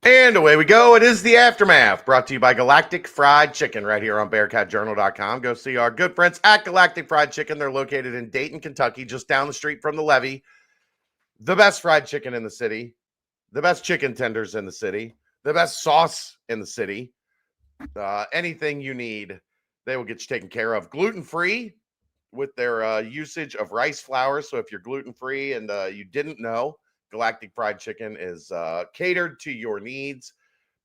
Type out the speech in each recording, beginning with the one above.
And away we go. It is the Aftermath, brought to you by Galactic Fried Chicken right here on BearcatJournal.com. Go see our good friends at Galactic Fried Chicken. They're located in Dayton, Kentucky, just down the street from the levee. The best fried chicken in the city, the best chicken tenders in the city, the best sauce in the city. Anything you need, they will get you taken care of. Gluten-free with their usage of rice flour. So if you're gluten-free and you didn't know, Galactic Fried Chicken is catered to your needs.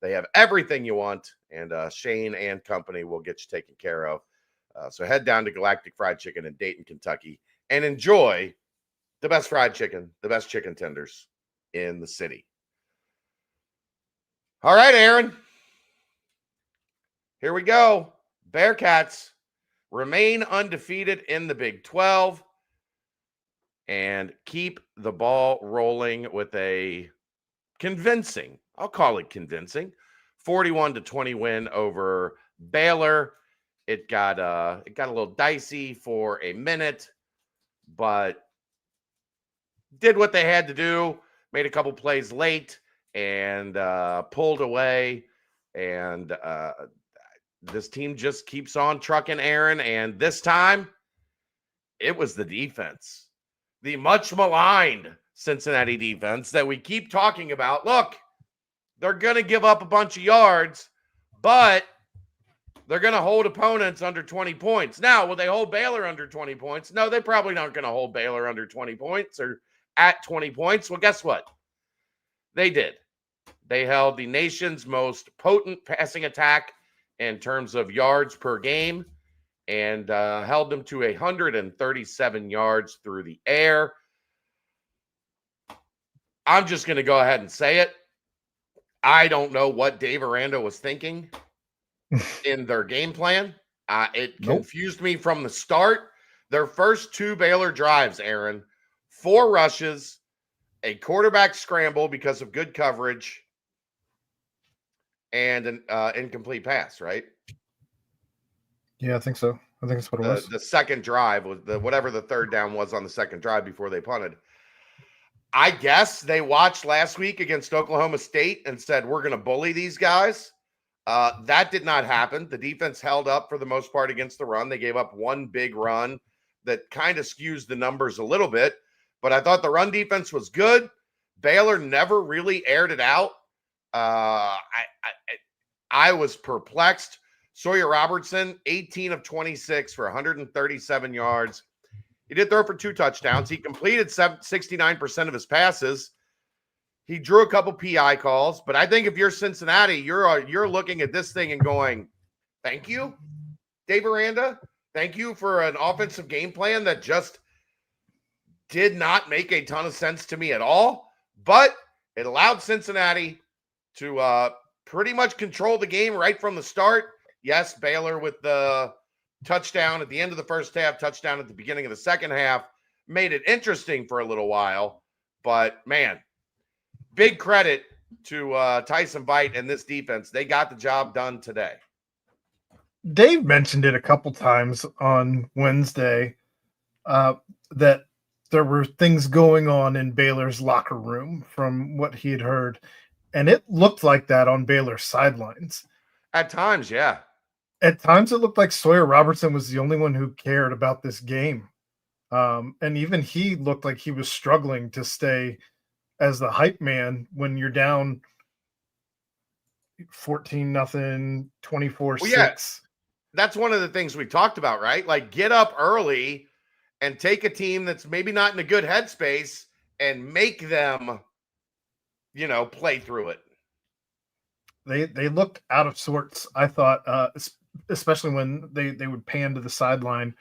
They have everything you want, and Shane and company will get you taken care of. So head down to Galactic Fried Chicken in Dayton, Kentucky, and enjoy the best fried chicken, the best chicken tenders in the city. All right, Aaron. Here we go. Bearcats remain undefeated in the Big 12 and keep the ball rolling with a convincing, I'll call it convincing, 41-20 win over Baylor. It got a little dicey for a minute, but did what they had to do, made a couple plays late, and pulled away. And this team just keeps on trucking, Aaron. And this time, it was the defense. The much maligned Cincinnati defense that we keep talking about. Look, they're going to give up a bunch of yards, but they're going to hold opponents under 20 points. Now, will they hold Baylor under 20 points? No, they probably aren't going to hold Baylor under 20 points or at 20 points. Well, guess what? They did. They held the nation's most potent passing attack in terms of yards per game and held them to 137 yards through the air. I'm just going to go ahead and say it. I don't know what Dave Aranda was thinking in their game plan. It confused me from the start. Their first two Baylor drives, Aaron, 4 rushes, a quarterback scramble because of good coverage, and an incomplete pass, right? Yeah, I think so. I think that's what it was. The second drive was whatever the third down was on the second drive before they punted. I guess they watched last week against Oklahoma State and said, we're going to bully these guys. That did not happen. The defense held up for the most part against the run. They gave up one big run that kind of skews the numbers a little bit, but I thought the run defense was good. Baylor never really aired it out. I was perplexed. Sawyer Robertson, 18 of 26 for 137 yards. He did throw for 2 touchdowns. He completed 69% of his passes. He drew a couple PI calls, but I think if you're Cincinnati, you're looking at this thing and going, thank you, Dave Aranda. Thank you for an offensive game plan that just did not make a ton of sense to me at all, but it allowed Cincinnati to pretty much control the game right from the start. Yes, Baylor with the touchdown at the end of the first half, touchdown at the beginning of the second half, made it interesting for a little while. But, man, big credit to Tyson Veit and this defense. They got the job done today. Dave mentioned it a couple times on Wednesday that there were things going on in Baylor's locker room from what he had heard. And it looked like that on Baylor's sidelines. At times, yeah. At times, it looked like Sawyer Robertson was the only one who cared about this game. And even he looked like he was struggling to stay as the hype man when you're down 14-0, 24-6. Well, yeah, that's one of the things we talked about, right? Like, get up early and take a team that's maybe not in a good headspace and make them, play through it. They looked out of sorts, I thought, especially when they would pan to the sideline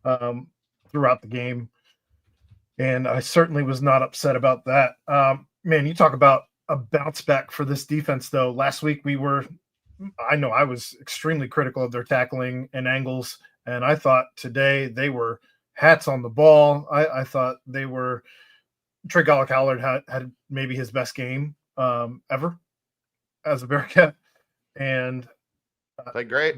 throughout the game. And I certainly was not upset about that. Man, you talk about a bounce back for this defense, though. Last week I know I was extremely critical of their tackling and angles, and I thought today they were hats on the ball. I thought they were – Trey Gallagher had maybe his best game ever as a Bearcat. And played great.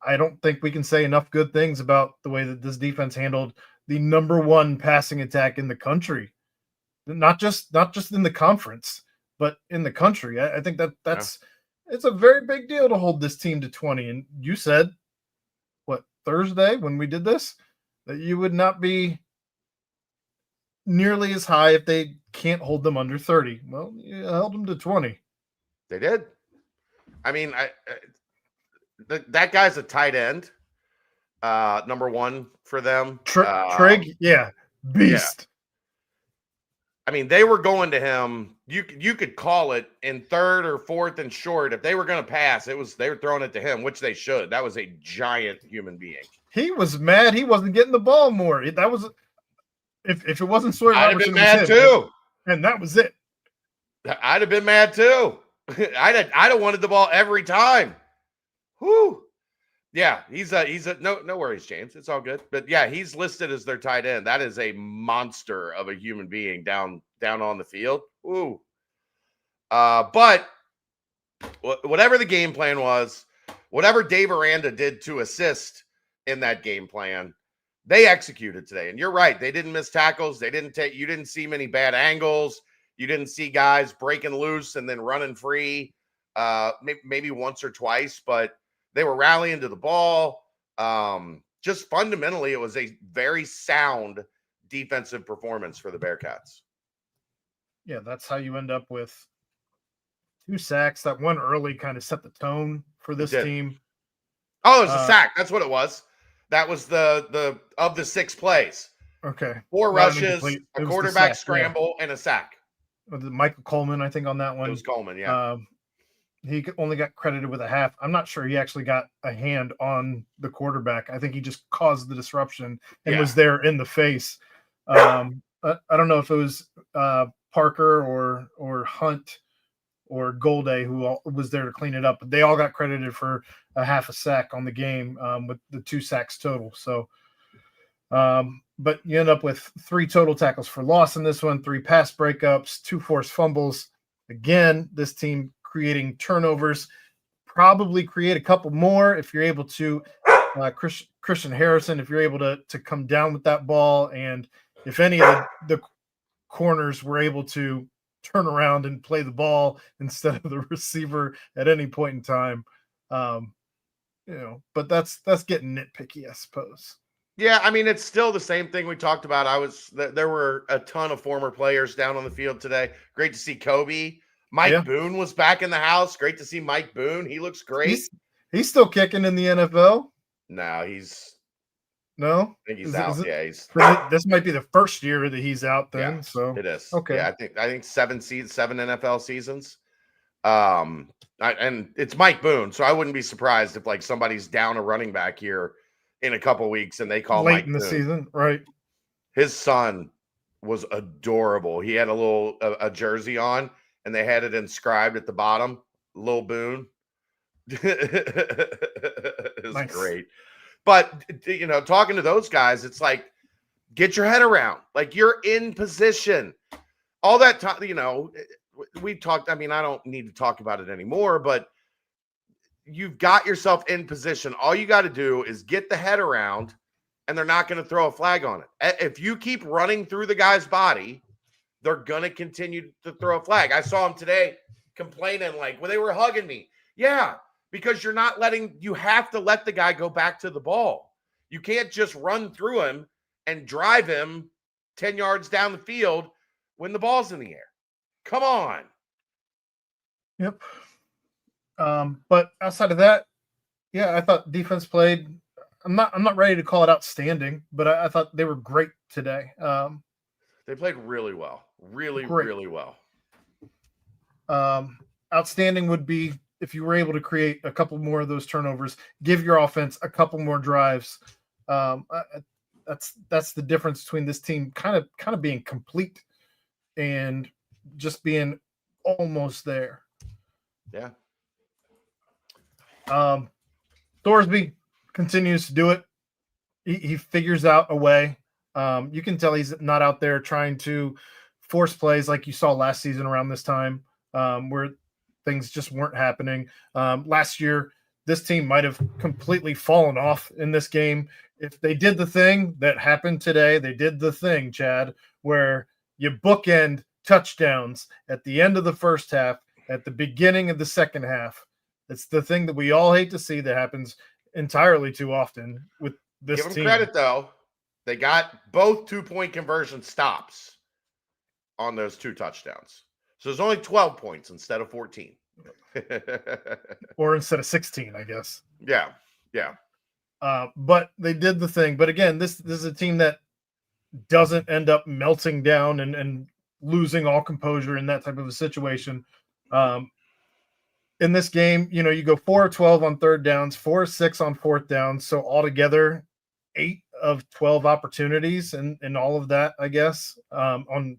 I don't think we can say enough good things about the way that this defense handled the number 1 passing attack in the country. Not just in the conference, but in the country. I think that's it's a very big deal to hold this team to 20. And you said, what, Thursday when we did this, that you would not be nearly as high if they can't hold them under 30. Well, you held them to 20. They did. I mean, that guy's a tight end. Number one for them. Trig, beast. Yeah. I mean, they were going to him. You could call it in third or fourth and short. If they were going to pass, they were throwing it to him, which they should. That was a giant human being. He was mad he wasn't getting the ball more. That was if it wasn't Sawyer I'd Robertson, have been mad too. And that was it. I'd have been mad too. I'd have wanted the ball every time. Whoo. Yeah, he's a no worries, James. It's all good. But yeah, he's listed as their tight end. That is a monster of a human being down on the field. Ooh. But whatever the game plan was, whatever Dave Aranda did to assist in that game plan, they executed today. And you're right, they didn't miss tackles. You didn't see many bad angles. You didn't see guys breaking loose and then running free. Maybe once or twice, but they were rallying to the ball. Just fundamentally, it was a very sound defensive performance for the Bearcats. Yeah, that's how you end up with 2 sacks. That one early kind of set the tone for this team. Oh, it was a sack. That's what it was. That was the of the 6 plays. Okay. 4 rushes, a quarterback scramble, and a sack. Michael Coleman, I think, on that one. It was Coleman, yeah. He only got credited with a half. I'm not sure he actually got a hand on the quarterback. I think he just caused the disruption and was there in the face. I don't know if it was Parker or Hunt or Golday who was there to clean it up, but they all got credited for a half a sack on the game with the 2 sacks total. So, but you end up with 3 total tackles for loss in this one, 3 pass breakups, 2 forced fumbles. Again, this team creating turnovers, probably create a couple more if you're able to. Christian Harrison, if you're able to come down with that ball, and if any of the corners were able to turn around and play the ball instead of the receiver at any point in time, but that's getting nitpicky, I suppose. Yeah, I mean, it's still the same thing we talked about. There were a ton of former players down on the field today. Great to see Kobe. Mike Boone was back in the house. Great to see Mike Boone. He looks great. He's still kicking in the NFL. No, No, I think he's out. This might be the first year that he's out. Then, so it is. Okay. Yeah, I think 7 NFL seasons. And it's Mike Boone, so I wouldn't be surprised if like somebody's down a running back here in a couple weeks and they call late Mike in the Boone. Season, right? His son was adorable. He had a jersey on, and they had it inscribed at the bottom, Lil Boone. It was great. But, talking to those guys, it's like, get your head around. Like, you're in position. All that time, we talked. I mean, I don't need to talk about it anymore, but you've got yourself in position. All you got to do is get the head around, and they're not going to throw a flag on it. If you keep running through the guy's body, they're going to continue to throw a flag. I saw him today complaining like, well, they were hugging me. Yeah, because you have to let the guy go back to the ball. You can't just run through him and drive him 10 yards down the field when the ball's in the air. Come on. Yep. But outside of that, I thought defense played. I'm not ready to call it outstanding, but I thought they were great today. They played really well. Really well. Outstanding would be if you were able to create a couple more of those turnovers, give your offense a couple more drives. That's the difference between this team kind of being complete and just being almost there. Yeah. Thorsby continues to do it. He figures out a way. You can tell he's not out there trying to force plays like you saw last season around this time, where things just weren't happening. Last year, this team might have completely fallen off in this game. If they did the thing that happened today, they did the thing, Chad, where you bookend touchdowns at the end of the first half, at the beginning of the second half. It's the thing that we all hate to see that happens entirely too often with this Give them team. credit, though. They got both 2-point conversion stops on those 2 touchdowns. So there's only 12 points instead of 14. Or instead of 16, I guess. Yeah. But they did the thing. But again, this is a team that doesn't end up melting down and losing all composure in that type of a situation. In this game, you go 4 of 12 on third downs, 4 of 6 on fourth downs. So altogether, 8 of 12 opportunities and all of that, I guess, on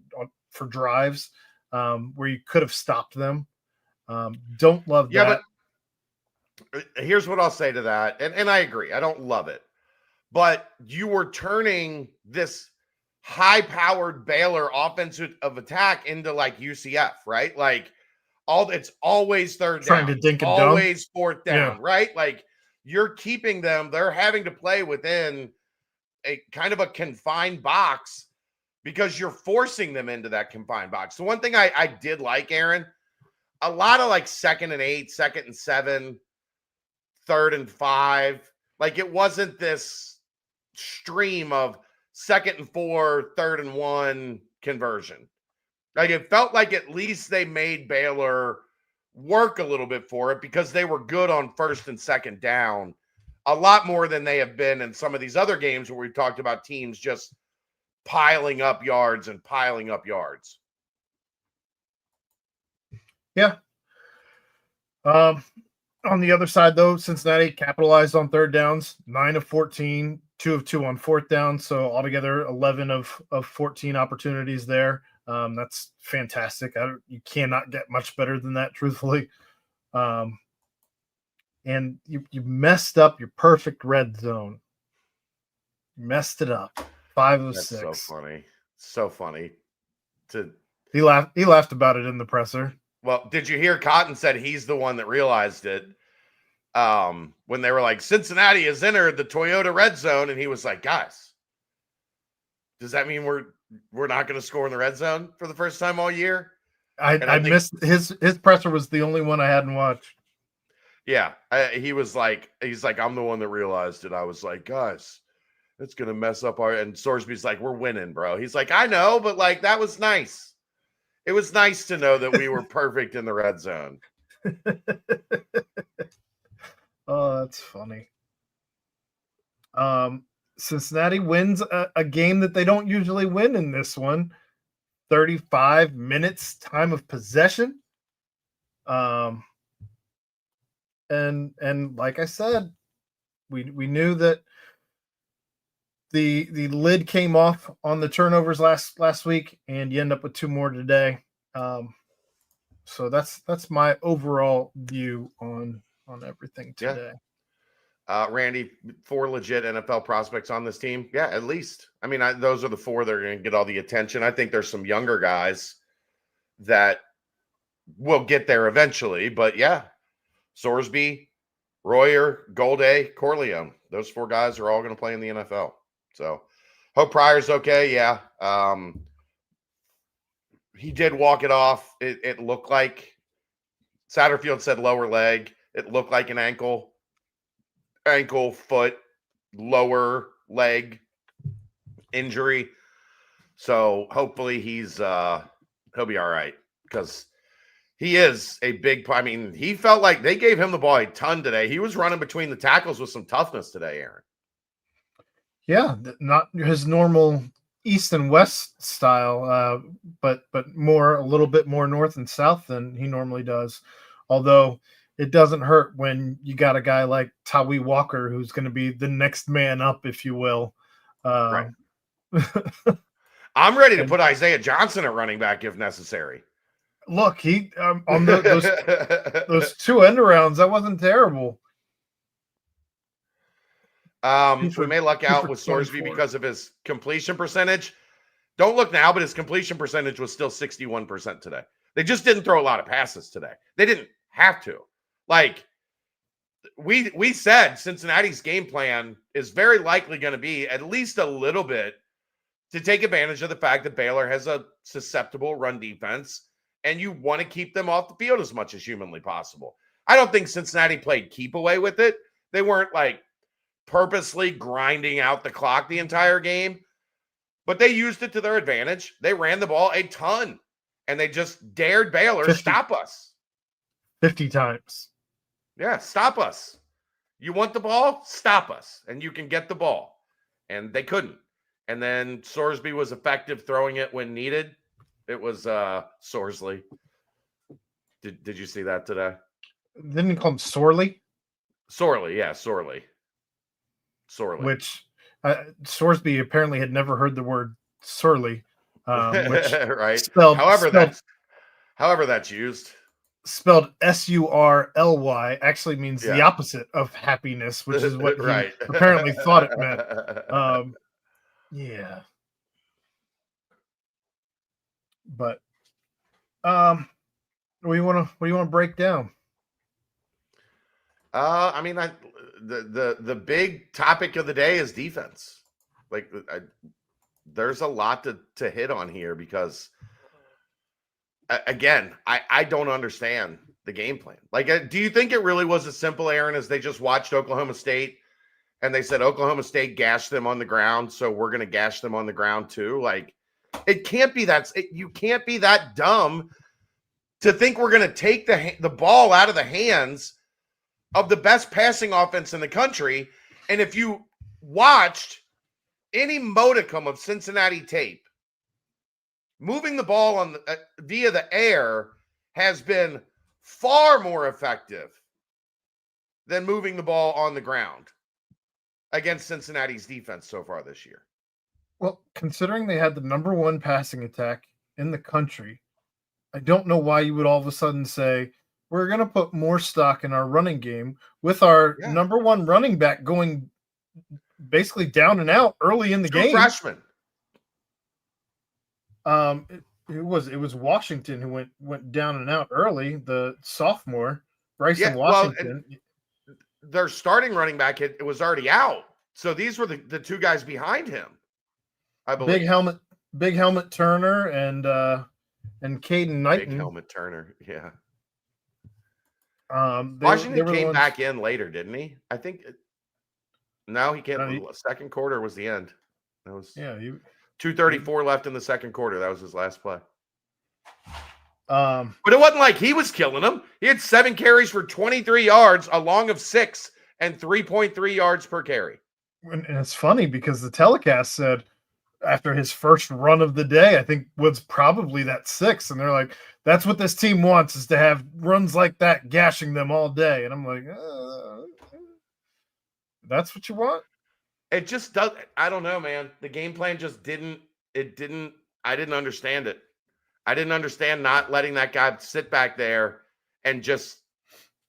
for drives where you could have stopped them. Don't love that. But here's what I'll say to that. And I agree. I don't love it. But you were turning this high-powered Baylor offensive attack into like UCF, right? Like it's always third down. Trying to dink and dunk. Always fourth down, right? Like you're keeping them. They're having to play within a kind of a confined box because you're forcing them into that confined box. So one thing I did like, Aaron, a lot of like 2nd and 8, 2nd and 7, 3rd and 5. Like it wasn't this stream of 2nd and 4, 3rd and 1 conversion. Like it felt like at least they made Baylor work a little bit for it because they were good on 1st and 2nd down a lot more than they have been in some of these other games where we've talked about teams just piling up yards and piling up yards. Yeah. On the other side, though, Cincinnati capitalized on third downs, 9 of 14, 2 of 2 on fourth down. So altogether, 11 of 14 opportunities there. That's fantastic. You cannot get much better than that, truthfully. And you messed up your perfect red zone. You messed it up. 5 of 6. So funny. So funny. He laughed about it in the presser. Well, did you hear Cotton said he's the one that realized it when they were like, Cincinnati has entered the Toyota red zone, and he was like, guys, does that mean we're not going to score in the red zone for the first time all year? I missed his presser was the only one I hadn't watched. Yeah, he's like, I'm the one that realized it. I was like, guys, it's going to mess up and Sorsby's like, we're winning, bro. He's like, I know, but like, that was nice. It was nice to know that we were perfect in the red zone. Oh, that's funny. Cincinnati wins a game that they don't usually win in this one. 35 minutes time of possession. And like I said, we knew that the lid came off on the turnovers last week, and you end up with 2 more today. So that's my overall view on everything today. Yeah. Randy, 4 legit NFL prospects on this team. Yeah, at least. I mean, those are the 4 that are going to get all the attention. I think there's some younger guys that will get there eventually. But yeah, Sorsby, Royer, Golday, Corleone. Those 4 guys are all going to play in the NFL. So hope Pryor's okay. Yeah. He did walk it off. It looked like Satterfield said lower leg. It looked like an ankle, foot, lower leg injury. So hopefully he'll be all right because he is a big. I mean, he felt like they gave him the ball a ton today. He was running between the tackles with some toughness today, Aaron. Yeah, not his normal east and west style, but a little bit more north and south than he normally does. Although it doesn't hurt when you got a guy like Tawi Walker who's going to be the next man up, if you will. Right. I'm ready to put Isaiah Johnson at running back if necessary. Look, he on those 2 end arounds, that wasn't terrible. We may luck out with Sorsby because of his completion percentage. Don't look now, but his completion percentage was still 61% today. They just didn't throw a lot of passes today. They didn't have to. Like we said, Cincinnati's game plan is very likely going to be at least a little bit to take advantage of the fact that Baylor has a susceptible run defense, and you want to keep them off the field as much as humanly possible. I don't think Cincinnati played keep away with it. They weren't like purposely grinding out the clock the entire game, but they used it to their advantage. They ran the ball a ton, and they just dared Baylor, 50. stop us. 50 times. Yeah, stop us. You want the ball? Stop us, and you can get the ball. And they couldn't. And then Sorsby was effective throwing it when needed. It was Sorsley. Did you see that today? Didn't you call him Sorley? Sorley, yeah, Sorley. Which Sorsby apparently had never heard the word Surly. Which right. Spelled, however that's used. Spelled Surly actually means the opposite of happiness, which is what he apparently thought it meant. Yeah. But what do you want to break down? I mean, the big topic of the day is defense. Like, there's a lot to hit on here because, again, I don't understand the game plan. Like, do you think it really was as simple, Aaron, as they just watched Oklahoma State and they said Oklahoma State gashed them on the ground, so we're going to gash them on the ground too? Like, it can't be that. You can't be that dumb to think we're going to take the ball out of the hands of the best passing offense in the country. And if you watched any modicum of Cincinnati tape, moving the ball on via the air has been far more effective than moving the ball on the ground against Cincinnati's defense so far this year. Well, considering they had the number one passing attack in the country, I don't know why you would all of a sudden say, we're going to put more stock in our running game with our number one running back going basically down and out early in the game. Freshman. It was Washington who went down and out early. The sophomore Bryson Washington. Well, their starting running back it was already out, so these were the two guys behind him, I believe. Big helmet Turner and Caden Knighton. Big helmet Turner, yeah. Washington came back in later, didn't he? I think. No, he can't. Second quarter was the end. That was 2:34 left in the second quarter. That was his last play. But it wasn't like he was killing them. He had 7 carries for 23 yards, a long of 6, and 3.3 yards per carry. And it's funny because the telecast said after his first run of the day, I think was probably that 6. And they're like, that's what this team wants, is to have runs like that gashing them all day. And I'm like, that's what you want? It just does. I don't know, man. The game plan just didn't. I didn't understand it. I didn't understand not letting that guy sit back there and just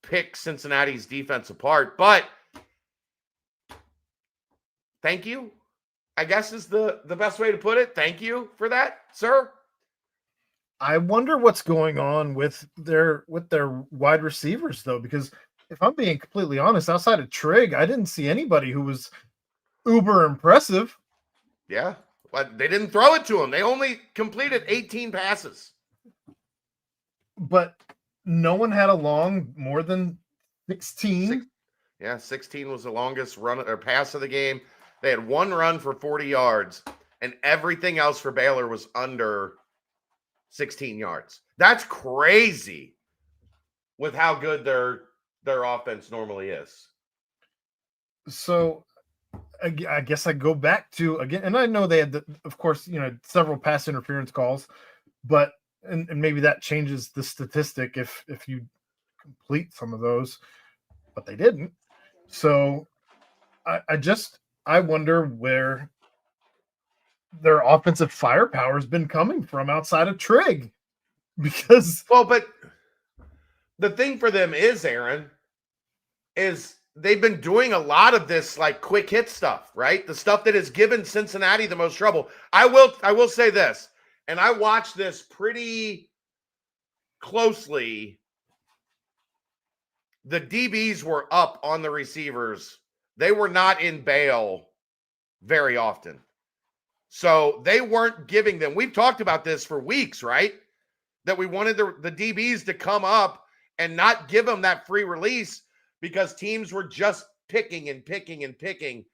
pick Cincinnati's defense apart. But thank you, I guess, is the best way to put it. Thank you for that, sir. I wonder what's going on with their wide receivers, though, because if I'm being completely honest, outside of Trigg, I didn't see anybody who was uber impressive. Yeah, but they didn't throw it to him. They only completed 18 passes. But no one had a long more than 16. 16 was the longest run or pass of the game. They had one run for 40 yards, and everything else for Baylor was under 16 yards. That's crazy with how good their offense normally is. So I guess I go back to again, and I know they had, of course, several pass interference calls, but and maybe that changes the statistic if you complete some of those, but they didn't. So I wonder where their offensive firepower has been coming from outside of Trigg, because but the thing for them is, Aaron, is they've been doing a lot of this like quick hit stuff, right? The stuff that has given Cincinnati the most trouble. I will say this, and I watched this pretty closely. The DBs were up on the receivers. They were not in bail very often. So they weren't giving them. We've talked about this for weeks, right? That we wanted the DBs to come up and not give them that free release because teams were just picking and picking and picking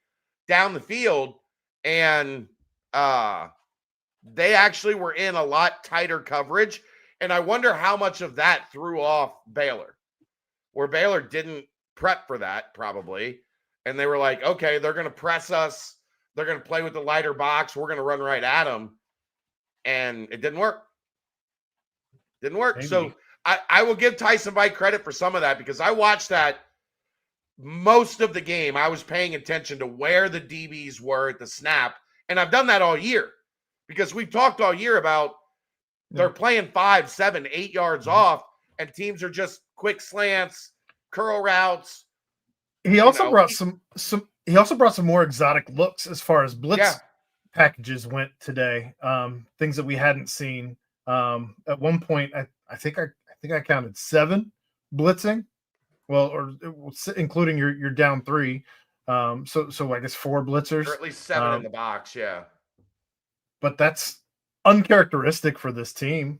down the field. And they actually were in a lot tighter coverage. And I wonder how much of that threw off Baylor, where Baylor didn't prep for that probably. And they were like, okay, they're going to press us. They're going to play with the lighter box. We're going to run right at them. And it didn't work. Didn't work. Maybe. So I will give Tyson White credit for some of that because I watched that most of the game. I was paying attention to where the DBs were at the snap. And I've done that all year because we've talked all year about they're playing 5, 7, 8 yards off, and teams are just quick slants, curl routes. He also brought some he also brought some more exotic looks as far as blitz packages went today. Things that we hadn't seen. At one point, I think I counted 7 blitzing. Well, or including your down 3. So I guess 4 blitzers. Or at least 7 in the box, yeah. But that's uncharacteristic for this team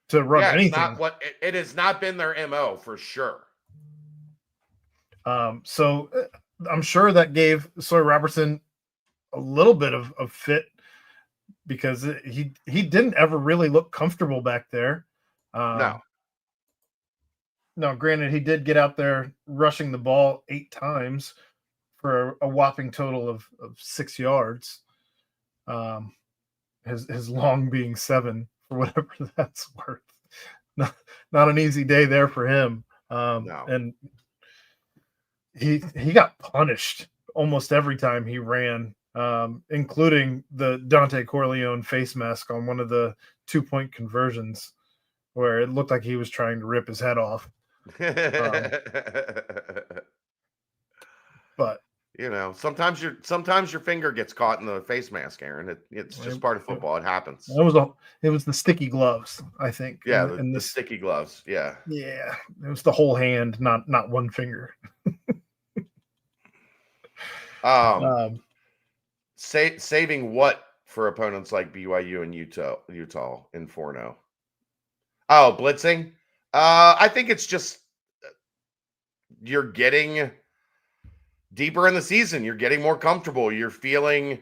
to run anything. It has not been their MO for sure. So I'm sure that gave Sawyer Robertson a little bit of fit because he didn't ever really look comfortable back there. No, granted, he did get out there rushing the ball 8 times for a whopping total of 6 yards. His long being 7 for whatever that's worth. Not an easy day there for him. No. And he got punished almost every time he ran, including the Dante Corleone face mask on one of the 2-point conversions where it looked like he was trying to rip his head off. But you know, sometimes your finger gets caught in the face mask, Aaron. It's just part of football. It happens. It was the sticky gloves, I think. Yeah, the sticky gloves. Yeah. Yeah. It was the whole hand, not one finger. Saving what for opponents like BYU and Utah in 4-0? Oh, blitzing. I think it's just you're getting deeper in the season. You're getting more comfortable. You're feeling.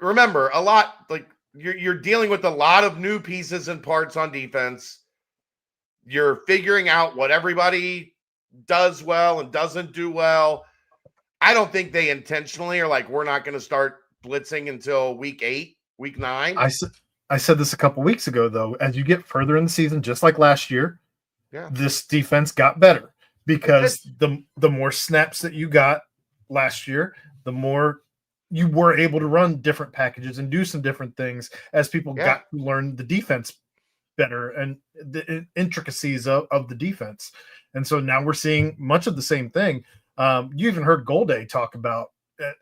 Remember, a lot like you're dealing with a lot of new pieces and parts on defense. You're figuring out what everybody does well and doesn't do well. I don't think they intentionally are like, we're not going to start blitzing until week 8, week 9. I said this a couple weeks ago, though. As you get further in the season, just like last year, this defense got better because the more snaps that you got last year, the more you were able to run different packages and do some different things as people got to learn the defense better and the intricacies of the defense. And so now we're seeing much of the same thing. You even heard Golday talk about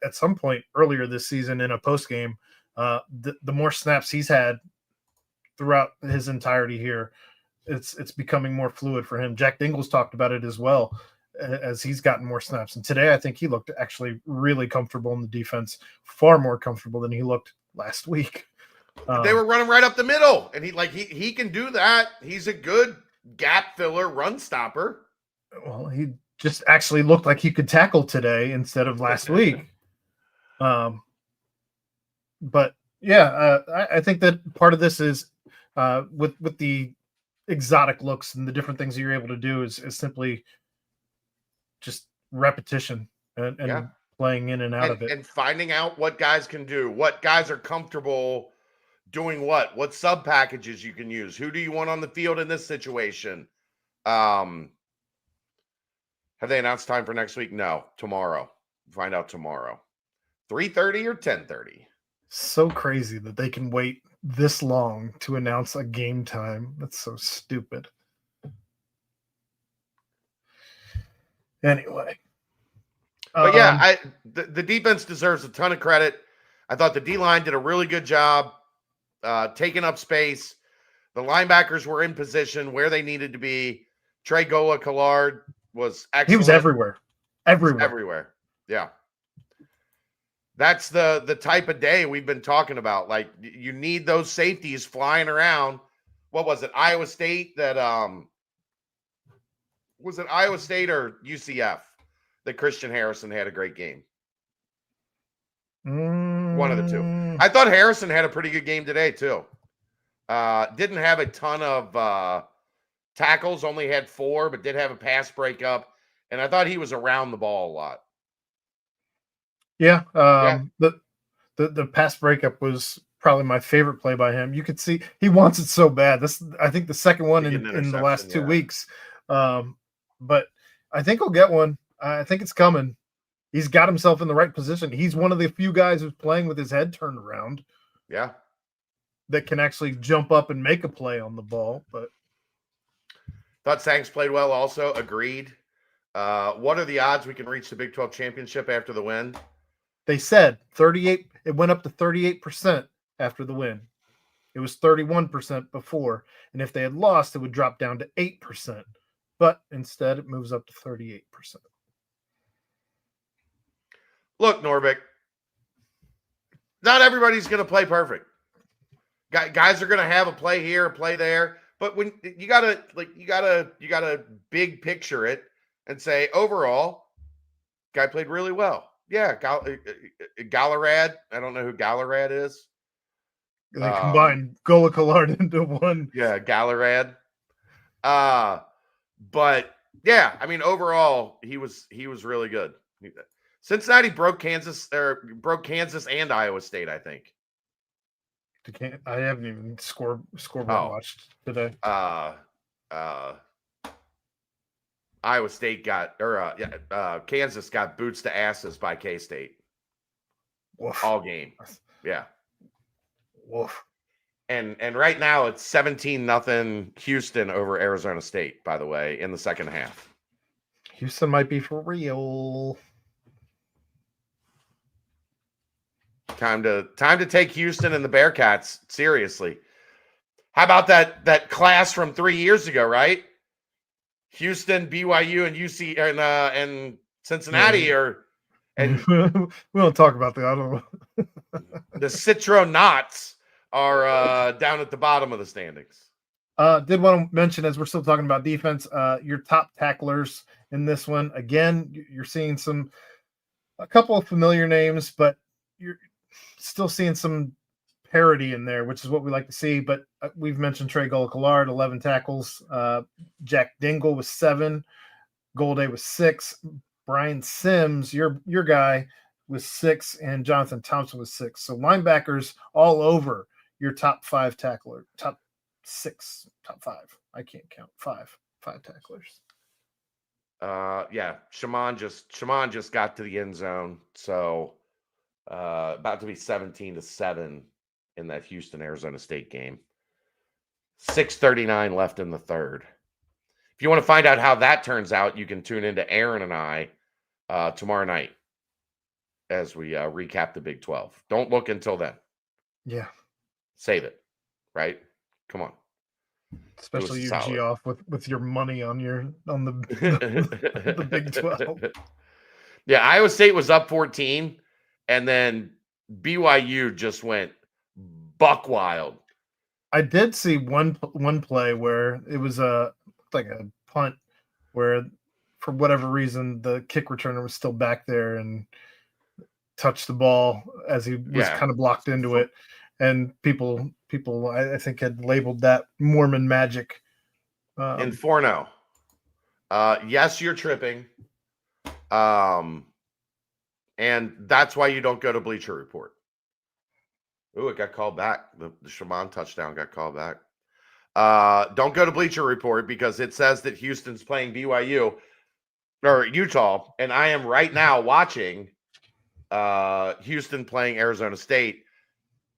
at some point earlier this season in a post game, the more snaps he's had throughout his entirety here, it's becoming more fluid for him. Jack Dingle's talked about it as well as he's gotten more snaps. And today I think he looked actually really comfortable in the defense, far more comfortable than he looked last week. They were running right up the middle, and he can do that. He's a good gap filler, run stopper. Well, he just actually looked like he could tackle today instead of last week. But yeah, I think that part of this is with the exotic looks and the different things that you're able to do is simply just repetition and playing in and out of it. And finding out what guys can do, what guys are comfortable doing what sub packages you can use. Who do you want on the field in this situation? Have they announced time for next week? No, tomorrow. Find out tomorrow. 3:30 or 10:30. So crazy that they can wait this long to announce a game time. That's so stupid. Anyway. But yeah, the defense deserves a ton of credit. I thought the D-line did a really good job taking up space. The linebackers were in position where they needed to be. Trey Gola-Collard was excellent. He was everywhere. Everywhere. Everywhere. Yeah. That's the type of day we've been talking about. Like, you need those safeties flying around. What was it? Iowa State that was it Iowa State or UCF that Christian Harrison had a great game? One of the two. I thought Harrison had a pretty good game today too. Didn't have a ton of tackles, only had 4, but did have a pass breakup. And I thought he was around the ball a lot. Yeah. Yeah. The pass breakup was probably my favorite play by him. You could see he wants it so bad. This, I think, the second one in the last 2 weeks. But I think he'll get one. I think it's coming. He's got himself in the right position. He's one of the few guys who's playing with his head turned around. Yeah. That can actually jump up and make a play on the ball. But thought Sanks played well also. Agreed. What are the odds we can reach the Big 12 championship after the win? They said 38. It went up to 38% after the win. It was 31% before. And if they had lost, it would drop down to 8%. But instead, it moves up to 38%. Look, Norbik, not everybody's going to play perfect. Guys are going to have a play here, a play there. But when you gotta big picture it and say, overall, guy played really well. Yeah, Gallarad. I don't know who Gallarad is. They combined Gallarad into one. Yeah, Gallarad. But yeah, I mean, overall, he was really good. Cincinnati broke Kansas and Iowa State, I think. I haven't even scoreboard watched today. Iowa State got Kansas got boots to asses by K-State. Woof. All game. Yeah. Woof. And right now it's 17-0 Houston over Arizona State, by the way, in the second half. Houston might be for real. Time to take Houston and the Bearcats seriously. How about that class from 3 years ago, right? Houston, BYU, and UC and Cincinnati and we don't talk about that. I don't know. The Citronauts are down at the bottom of the standings. Did want to mention, as we're still talking about defense, your top tacklers in this one. Again, you're seeing a couple of familiar names, but you're still seeing some parity in there, which is what we like to see. But we've mentioned Trey Gullicallard, 11 tackles. Jack Dingle was 7. Golday was 6. Brian Sims, your guy, was 6, and Jonathan Thompson was 6. So linebackers all over your top 5 tackler, top 6, top 5. I can't count 5 tacklers. Yeah, Shaman just got to the end zone, so about to be 17-7 in that Houston Arizona State game. 6:39 left in the third. If you want to find out how that turns out, you can tune into Aaron and I tomorrow night as we recap the Big 12. Don't look until then. Yeah. Save it, right? Come on. Especially you, Geoff, with your money on the the Big 12. Yeah, Iowa State was up 14, and then BYU just went buck wild. I did see one play where it was like a punt where, for whatever reason, the kick returner was still back there and touched the ball as he was kind of blocked into it. And people, I think, had labeled that Mormon magic. Inferno. Yes, you're tripping. And that's why you don't go to Bleacher Report. Ooh, it got called back. The Shaman touchdown got called back. Don't go to Bleacher Report because it says that Houston's playing BYU or Utah, and I am right now watching Houston playing Arizona State.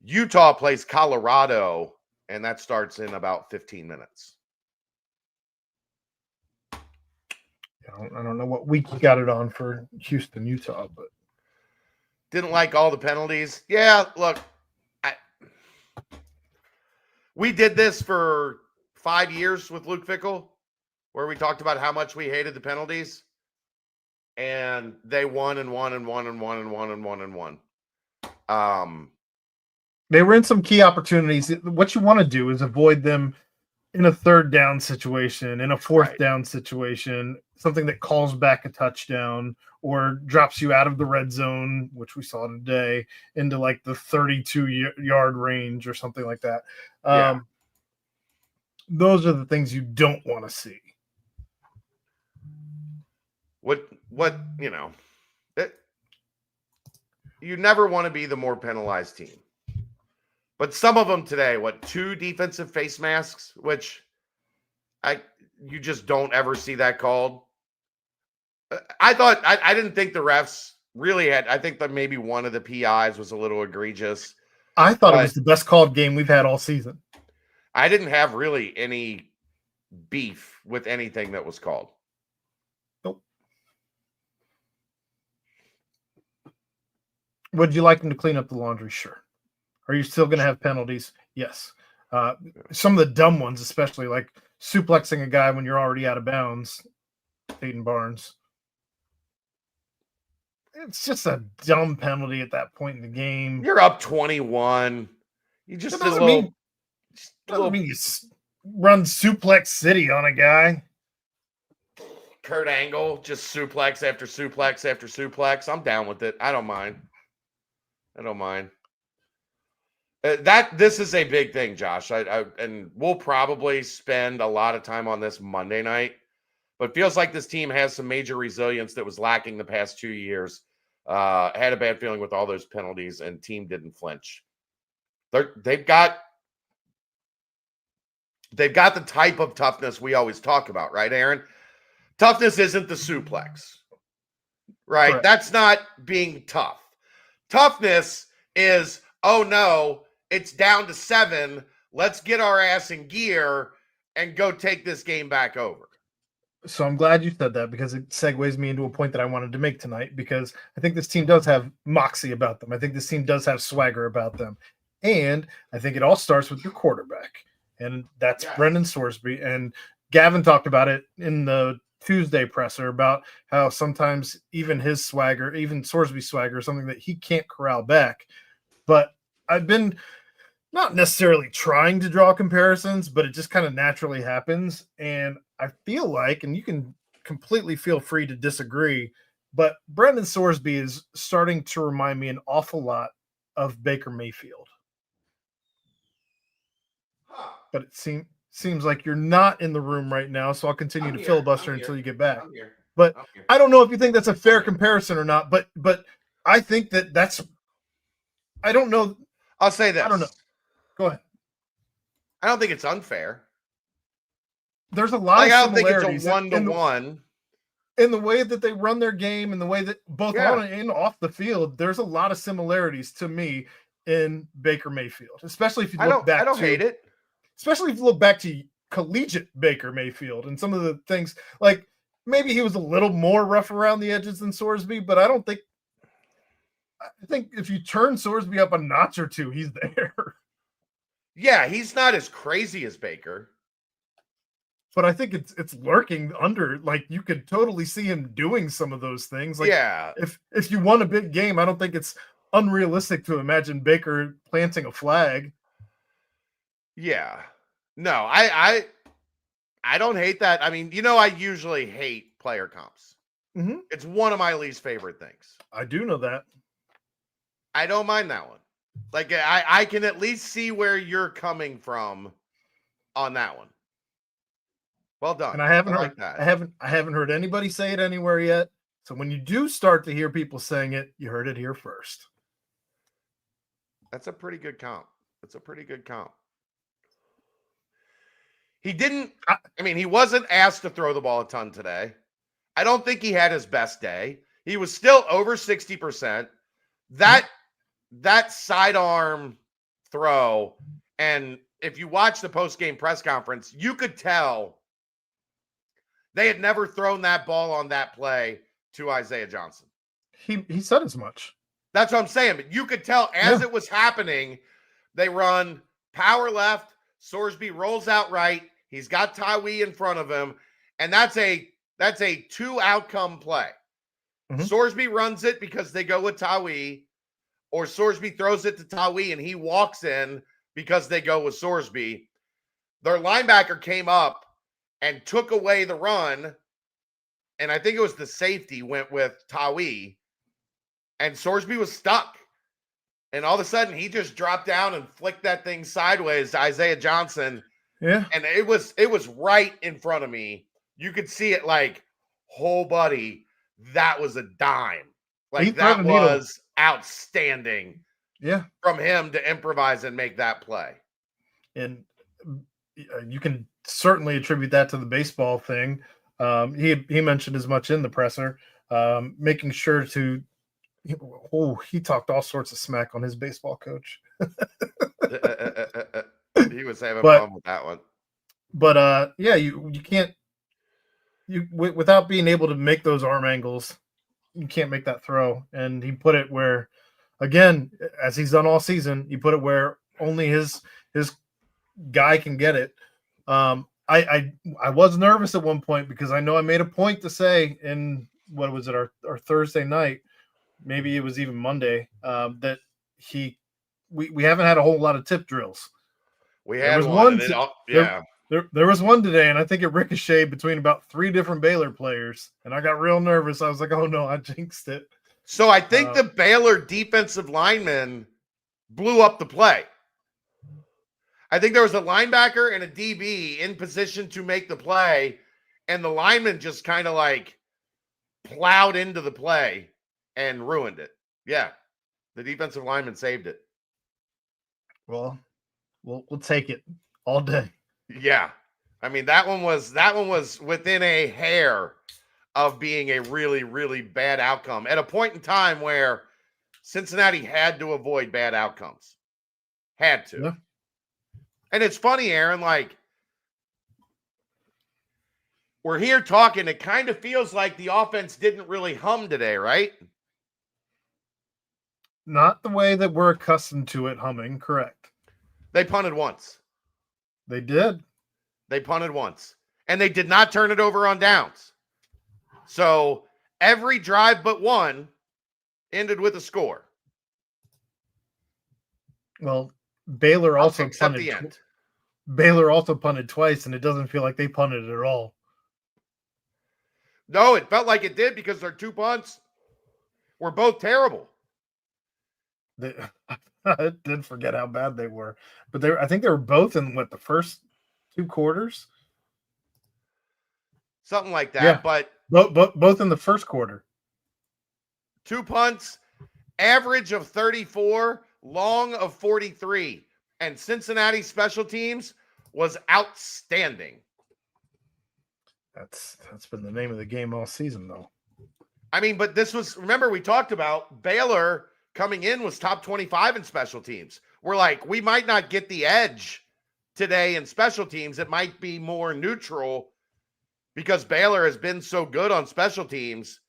Utah plays Colorado, and that starts in about 15 minutes. I don't know what week you got it on for Houston, Utah, but didn't like all the penalties. Yeah, look, we did this for 5 years with Luke Fickell, where we talked about how much we hated the penalties, and they won and won and won and won and won and won and won. They were in some key opportunities. What you want to do is avoid them in a third down situation, in a fourth down situation, something that calls back a touchdown or drops you out of the red zone, which we saw today, into like the 32-yard range or something like that. Those are the things you don't want to see. You never want to be the more penalized team. But some of them today, 2 defensive face masks, which you just don't ever see that called. I didn't think the refs really had. I think that maybe one of the PIs was a little egregious. I thought it was the best called game we've had all season. I didn't have really any beef with anything that was called. Nope. Would you like them to clean up the laundry? Sure. Are you still going to have penalties? Yes. Some of the dumb ones, especially like suplexing a guy when you're already out of bounds, Peyton Barnes. It's just a dumb penalty at that point in the game. You're up 21. You just doesn't mean you run suplex city on a guy. Kurt Angle, just suplex after suplex after suplex. I'm down with it. I don't mind. This is a big thing, Josh. And we'll probably spend a lot of time on this Monday night, but it feels like this team has some major resilience that was lacking the past 2 years. Had a bad feeling with all those penalties, and team didn't flinch. They've got the type of toughness we always talk about, right, Aaron? Toughness isn't the suplex, right? Correct. That's not being tough. Toughness is, oh no, it's down to 7. Let's get our ass in gear and go take this game back over. So I'm glad you said that, because it segues me into a point that I wanted to make tonight, because I think this team does have moxie about them. I think this team does have swagger about them. And I think it all starts with your quarterback. And that's Brendan Sorsby. And Gavin talked about it in the Tuesday presser about how sometimes even his swagger, even Sorsby's swagger, is something that he can't corral back. But I've been not necessarily trying to draw comparisons, but it just kind of naturally happens. And I feel like, and you can completely feel free to disagree, but Brendan Sorsby is starting to remind me an awful lot of Baker Mayfield. But it seems like you're not in the room right now, so I'll continue to filibuster until you get back. But I don't know if you think that's a fair comparison or not, but I think that's – I don't know. I'll say this. I don't know. Go ahead. I don't think it's unfair. There's a lot of similarities. I don't think it's a 1-to-1. In the way that they run their game, and the way that both on and off the field, there's a lot of similarities to me in Baker Mayfield, especially if you look back. I don't hate it. Especially if you look back to collegiate Baker Mayfield and some of the things, like maybe he was a little more rough around the edges than Sorsby, but I think if you turn Sorsby up a notch or two, he's there. Yeah, he's not as crazy as Baker. But I think it's lurking under, like you could totally see him doing some of those things. Like, if you won a big game, I don't think it's unrealistic to imagine Baker planting a flag. Yeah. No, I don't hate that. I mean, I usually hate player comps. Mm-hmm. It's one of my least favorite things. I do know that. I don't mind that one. Like, I can at least see where you're coming from on that one. Well done. And I haven't heard anybody say it anywhere yet. So when you do start to hear people saying it, you heard it here first. That's a pretty good comp. He wasn't asked to throw the ball a ton today. I don't think he had his best day. He was still over 60%. That sidearm throw, and if you watch the post-game press conference, you could tell they had never thrown that ball on that play to Isaiah Johnson. He said as much. That's what I'm saying. But you could tell as it was happening, they run power left, Sorsby rolls out right. He's got Tywee in front of him, and that's a 2-outcome play. Mm-hmm. Sorsby runs it because they go with Tywee, or Sorsby throws it to Tawi and he walks in because they go with Sorsby, their linebacker came up and took away the run, and I think it was the safety went with Tawi, and Sorsby was stuck. And all of a sudden, he just dropped down and flicked that thing sideways to Isaiah Johnson. Yeah. And it was right in front of me. You could see it like, oh, buddy, that was a dime. Like, that was outstanding. Yeah. From him to improvise and make that play. And you can certainly attribute that to the baseball thing. He mentioned as much in the presser, making sure to. He talked all sorts of smack on his baseball coach. He was having fun with that one. But yeah, you can't without being able to make those arm angles, you can't make that throw. And he put it where, again, as he's done all season, he put it where only his guy can get it. I was nervous at one point because I know I made a point to say in what was it, our Thursday night, maybe it was even Monday, that we haven't had a whole lot of tip drills. We had one. There was one today, and I think it ricocheted between about 3 different Baylor players, and I got real nervous. I was like, oh no, I jinxed it. So I think the Baylor defensive lineman blew up the play. I think there was a linebacker and a DB in position to make the play, and the lineman just kind of like plowed into the play and ruined it. Yeah, the defensive lineman saved it. Well, we'll take it all day. Yeah, I mean that one was within a hair of being a really, really bad outcome at a point in time where Cincinnati had to avoid bad outcomes. Had to. Yeah. And it's funny, Aaron, like we're here talking, it kind of feels like the offense didn't really hum today, right? Not the way that we're accustomed to it humming, correct. They punted once. They did. They punted once. And they did not turn it over on downs. So every drive but one ended with a score. Well, Baylor also punted. Baylor also punted twice, and it doesn't feel like they punted at all. No, it felt like it did because their 2 punts were both terrible. I did forget how bad they were, but I think they were both in the first 2 quarters, something like that. Yeah. But both in the first quarter. 2 punts, average of 34, long of 43, and Cincinnati special teams was outstanding. That's been the name of the game all season, though. I mean, but this was, remember we talked about Baylor coming in was top 25 in special teams. We're like, we might not get the edge today in special teams. It might be more neutral because Baylor has been so good on special teams.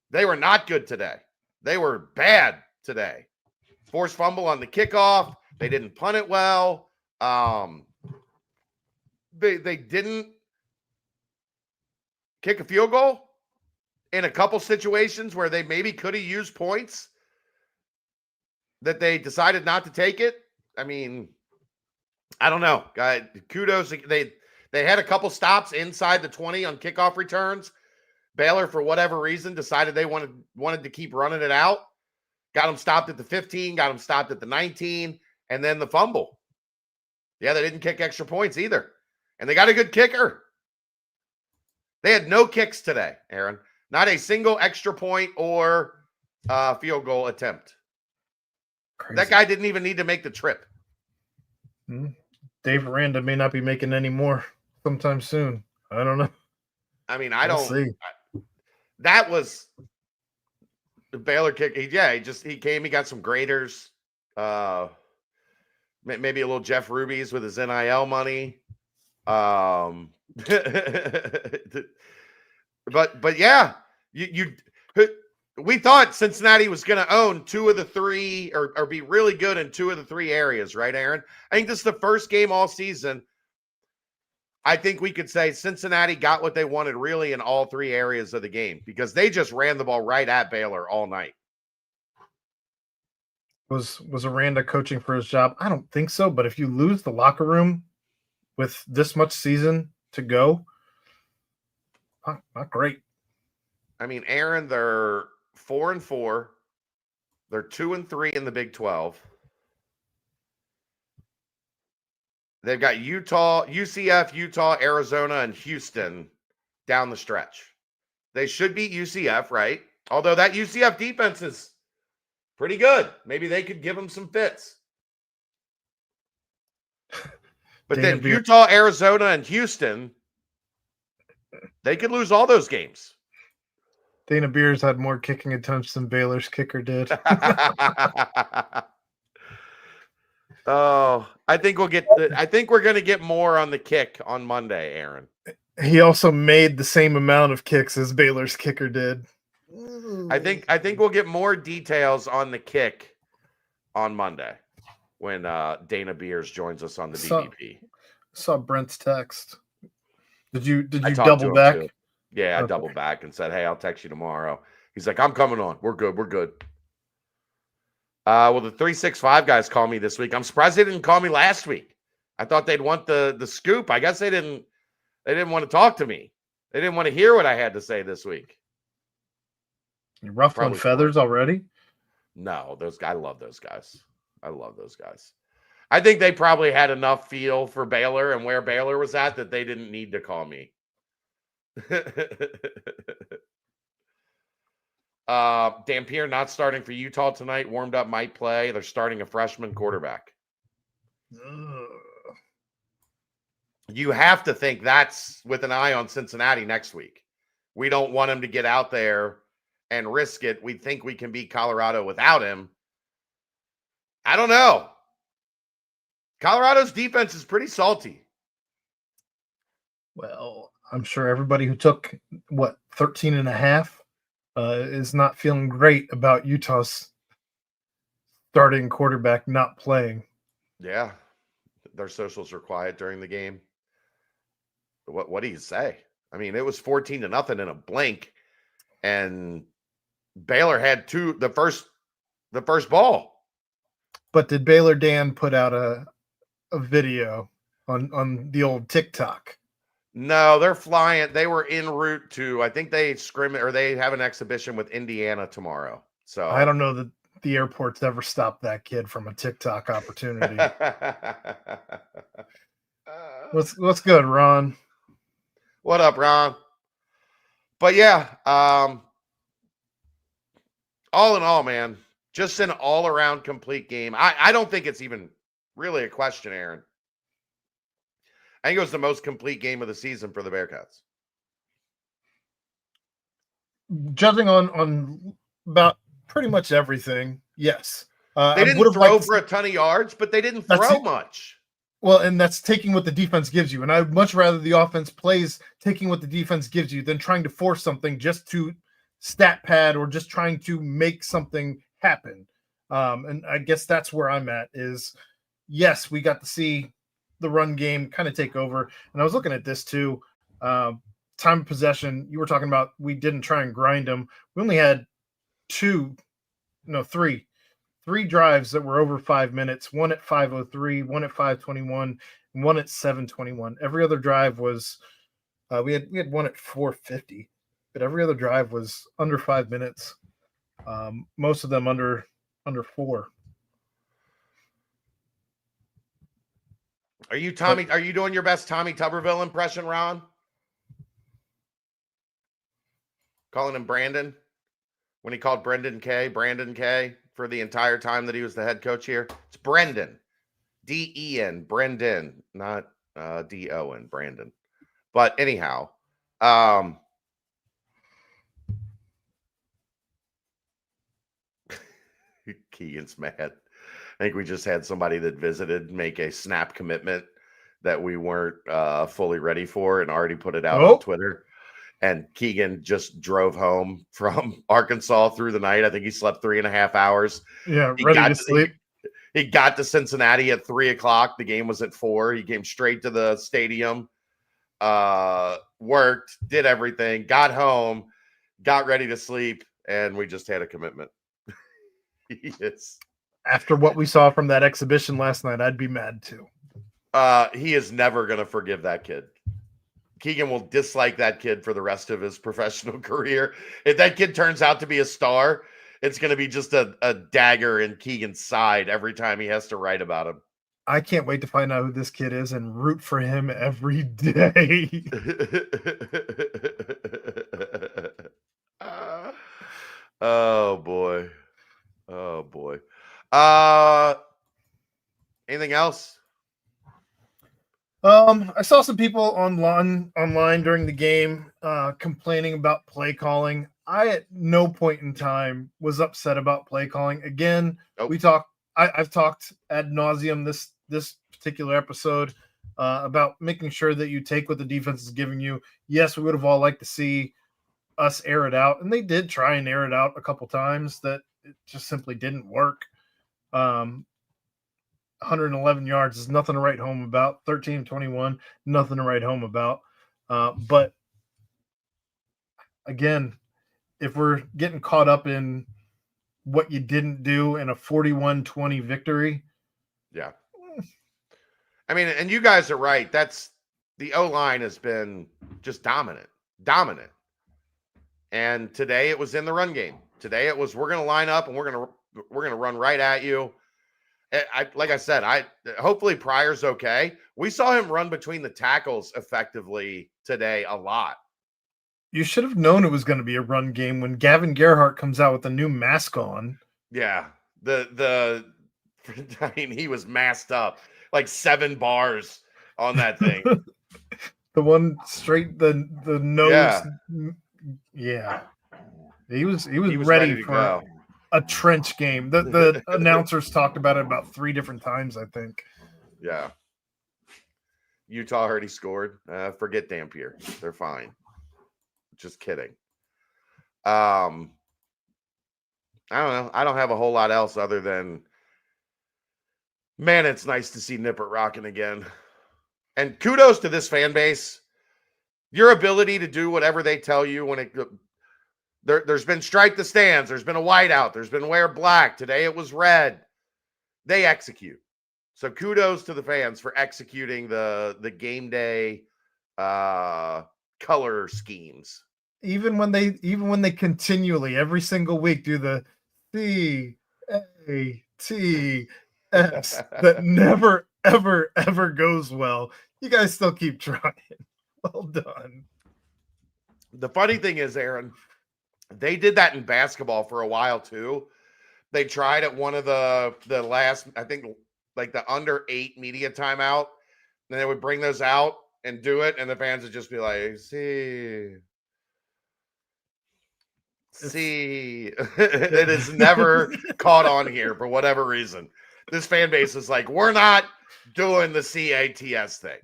They were not good today. They were bad today. Forced fumble on the kickoff. They didn't punt it well. They didn't kick a field goal in a couple situations where they maybe could have used points that they decided not to take it. I mean, I don't know. Kudos. They had a couple stops inside the 20 on kickoff returns. Baylor, for whatever reason, decided they wanted to keep running it out. Got them stopped at the 15, got them stopped at the 19, and then the fumble. Yeah, they didn't kick extra points either. And they got a good kicker. They had no kicks today, Aaron. Not a single extra point or field goal attempt. Crazy. That guy didn't even need to make the trip. Dave Aranda may not be making any more sometime soon. I don't know. I mean, we'll see. That was the Baylor kick. He came, he got some graders. Maybe a little Jeff Ruby's with his NIL money. But yeah, we thought Cincinnati was going to own 2 of the 3 or be really good in 2 of the 3 areas, right, Aaron? I think this is the first game all season. I think we could say Cincinnati got what they wanted really in all 3 areas of the game because they just ran the ball right at Baylor all night. Was Aranda coaching for his job? I don't think so. But if you lose the locker room with this much season to go, not great. I mean, Aaron, they're 4-4. They're 2-3 in the Big 12. They've got Utah, UCF, Utah, Arizona, and Houston down the stretch. They should beat UCF, right? Although that UCF defense is pretty good. Maybe they could give them some fits. But then Utah, Arizona, and Houston, they could lose all those games. Dana Beers had more kicking attempts than Baylor's kicker did. Oh, I think we're going to get more on the kick on Monday, Aaron. He also made the same amount of kicks as Baylor's kicker did. I think we'll get more details on the kick on Monday when Dana Beers joins us on the BBP. Saw Brent's text. Did you double back? Too. Yeah, I doubled back and said, "Hey, I'll text you tomorrow." He's like, "I'm coming on. We're good." Well, the 365 guys call me this week. I'm surprised they didn't call me last week. I thought they'd want the scoop. I guess they didn't want to talk to me. They didn't want to hear what I had to say this week. You ruffling feathers already? No, I love those guys. I think they probably had enough feel for Baylor and where Baylor was at that they didn't need to call me. Dampier not starting for Utah tonight. Warmed up, might play. They're starting a freshman quarterback. You have to think that's with an eye on Cincinnati next week. We don't want him to get out there and risk it. We think we can beat Colorado without him. I don't know. Colorado's defense is pretty salty. Well, I'm sure everybody who took 13 and a half is not feeling great about Utah's starting quarterback not playing. Yeah. Their socials were quiet during the game. What do you say? I mean, it was 14-0 in a blink, and Baylor had the first ball. But did Baylor Dan put out a video on the old TikTok? No, they're flying. They were en route to, I think they have an exhibition with Indiana tomorrow. So I don't know that the airport's ever stopped that kid from a TikTok opportunity. What's good, Ron? What up, Ron? But yeah, all in all, man, just an all-around complete game. I don't think it's even really a question, Aaron. I think it was the most complete game of the season for the Bearcats. Judging on about pretty much everything, yes. They didn't throw for a ton of yards, but they didn't throw much. Well, and that's taking what the defense gives you. And I'd much rather the offense plays taking what the defense gives you than trying to force something just to stat pad or just trying to make something happen. And I guess that's where I'm at is, yes, we got to see the run game kind of take over. And I was looking at this too. Time of possession, you were talking about we didn't try and grind them. We only had three drives that were over 5 minutes, one at 5:03, one at 5:21, and one at 7:21. Every other drive was we had one at 4:50, but every other drive was under 5 minutes. Most of them under 4. Are you doing your best Tommy Tuberville impression, Ron? Calling him Brandon when he called Brandon K for the entire time that he was the head coach here. It's Brendan, D-E-N, Brendan, not D-O-N, Brandon. But anyhow, Keegan's mad. I think we just had somebody that visited make a snap commitment that we weren't fully ready for and already put it out on Twitter. And Keegan just drove home from Arkansas through the night. I think he slept 3.5 hours. Yeah, ready to sleep. He got to Cincinnati at 3:00. The game was at 4:00. He came straight to the stadium, worked, did everything, got home, got ready to sleep, and we just had a commitment. Yes. After what we saw from that exhibition last night, I'd be mad too. He is never going to forgive that kid. Keegan will dislike that kid for the rest of his professional career. If that kid turns out to be a star, it's going to be just a dagger in Keegan's side every time he has to write about him. I can't wait to find out who this kid is and root for him every day. Oh boy. Anything else? I saw some people online during the game complaining about play calling. I at no point in time was upset about play calling. Again, Nope. I've talked ad nauseum this particular episode about making sure that you take what the defense is giving you. Yes, we would have all liked to see us air it out, and they did try and air it out a couple times. That it just simply didn't work. 111 yards is nothing to write home about. 13-21, nothing to write home about. But again, if we're getting caught up in what you didn't do in a 41-20 victory. Yeah. I mean, and you guys are right. That's the O-line has been just dominant. And today it was in the run game. Today it was, we're going to line up and we're going to run right at you. Like I said, hopefully Pryor's okay. We saw him run between the tackles effectively today a lot. You should have known it was going to be a run game when Gavin Gerhardt comes out with a new mask on. Yeah. I mean, he was masked up like 7 bars on that thing. The one straight the nose. Yeah. He was ready for go. A trench game. The announcers talked about it about 3 different times, I think. Yeah. Utah heard he scored. Forget Dampier. They're fine. Just kidding. I don't know. I don't have a whole lot else other than, man, it's nice to see Nippert rocking again. And kudos to this fan base. Your ability to do whatever they tell you when there's been strike the stands, there's been a whiteout, there's been wear black. Today it was red. They execute. So kudos to the fans for executing the game day color schemes. Even when they continually every single week do the CATS that never ever goes well, you guys still keep trying. Well done. The funny thing is, Aaron, they did that in basketball for a while too. They tried at one of the last, I think, like the under 8 media timeout. Then they would bring those out and do it, and the fans would just be like, see. It is never caught on here for whatever reason. This fan base is like, we're not doing the CATS thing.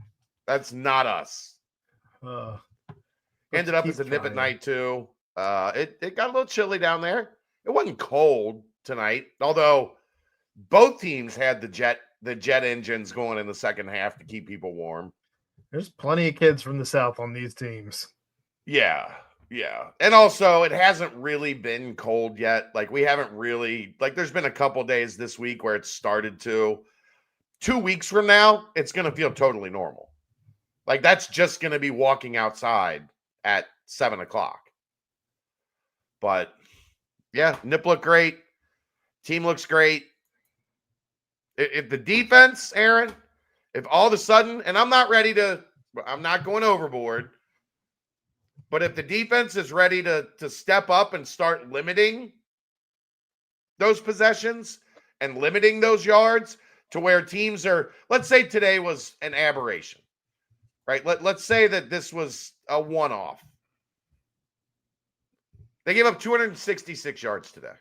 That's not us. Ended up as a nip at night too. It got a little chilly down there. It wasn't cold tonight, although both teams had the jet engines going in the second half to keep people warm. There's plenty of kids from the South on these teams. Yeah. And also, it hasn't really been cold yet. Like, we haven't really, like, there's been a couple days this week where it started to. 2 weeks from now, it's going to feel totally normal. Like, that's just going to be walking outside at 7 o'clock. But, yeah, Nip looked great. Team looks great. If the defense, Aaron, if all of a sudden, and I'm not going overboard, but if the defense is ready to step up and start limiting those possessions and limiting those yards to where teams are, let's say today was an aberration, right? Let's say that this was a one-off. They gave up 266 yards today.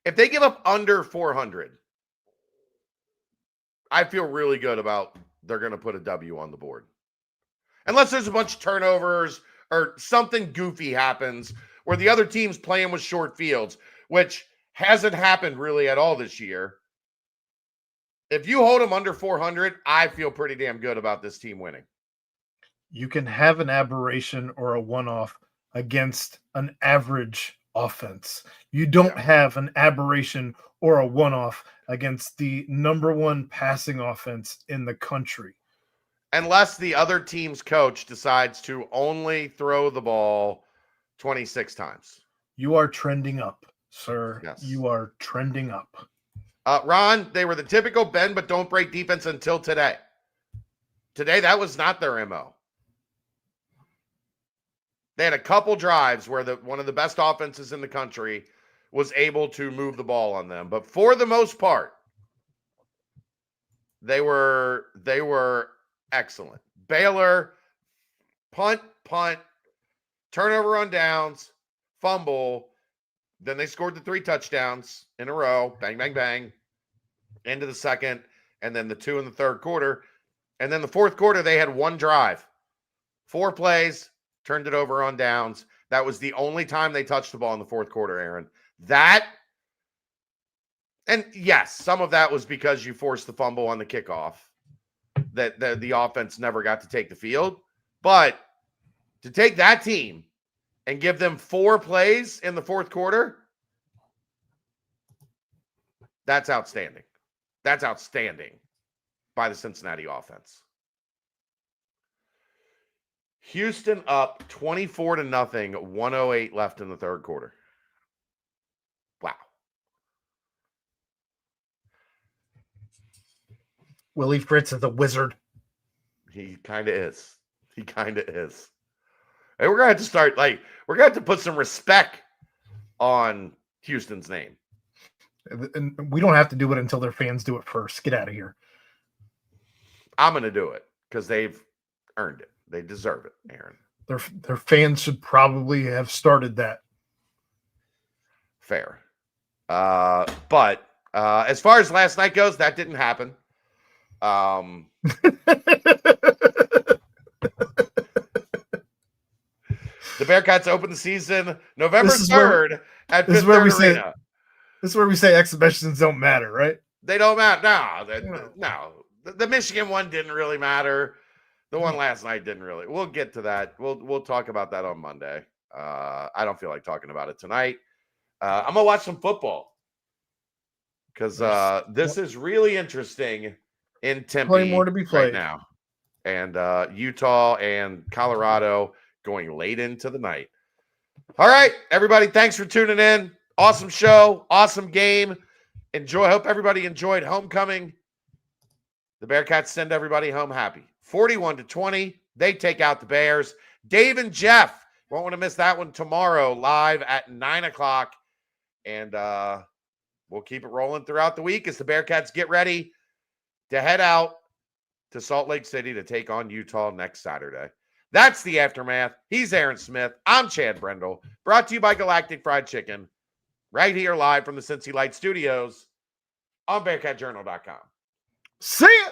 If they give up under 400, I feel really good about they're going to put a W on the board. Unless there's a bunch of turnovers or something goofy happens where the other team's playing with short fields, which hasn't happened really at all this year. If you hold them under 400, I feel pretty damn good about this team winning. You can have an aberration or a one-off against an average offense. You don't have an aberration or a one-off against the number one passing offense in the country. Unless the other team's coach decides to only throw the ball 26 times. You are trending up, sir. Yes. You are trending up. Ron, they were the typical bend but don't break defense until today. Today, that was not their MO. They had a couple drives where one of the best offenses in the country was able to move the ball on them. But for the most part, they were excellent. Baylor, punt, turnover on downs, fumble. Then they scored the 3 touchdowns in a row. Bang, bang, bang. Into the second, and then the 2 in the third quarter. And then the fourth quarter, they had 1 drive. 4 plays, turned it over on downs. That was the only time they touched the ball in the fourth quarter, Aaron. And yes, some of that was because you forced the fumble on the kickoff. That the offense never got to take the field. But to take that team and give them 4 plays in the fourth quarter, that's outstanding. That's outstanding by the Cincinnati offense. Houston up 24-0, 108 left in the third quarter. Wow. Willie Fritz is a wizard. He kind of is. He kind of is. And we're going to have to we're going to have to put some respect on Houston's name. And we don't have to do it until their fans do it first. Get out of here. I'm going to do it because they've earned it. They deserve it, Aaron. Their fans should probably have started that. Fair. But as far as last night goes, that didn't happen. The Bearcats open the season November 3rd at Fifth Third Arena. This is where we say exhibitions don't matter, right? They don't matter. No. The Michigan one didn't really matter. The one last night didn't really. We'll get to that. We'll talk about that on Monday. I don't feel like talking about it tonight. I'm gonna watch some football because this is really interesting in Tempe more to be played right now, and Utah and Colorado going late into the night. All right, everybody, thanks for tuning in. Awesome show, awesome game. I hope everybody enjoyed homecoming. The Bearcats send everybody home happy. 41-20. They take out the Bears. Dave and Jeff, won't want to miss that one tomorrow, live at 9:00. And we'll keep it rolling throughout the week as the Bearcats get ready to head out to Salt Lake City to take on Utah next Saturday. That's the Aftermath. He's Aaron Smith. I'm Chad Brendel. Brought to you by Galactic Fried Chicken. Right here live from the Cincy Light Studios on BearcatJournal.com. See ya!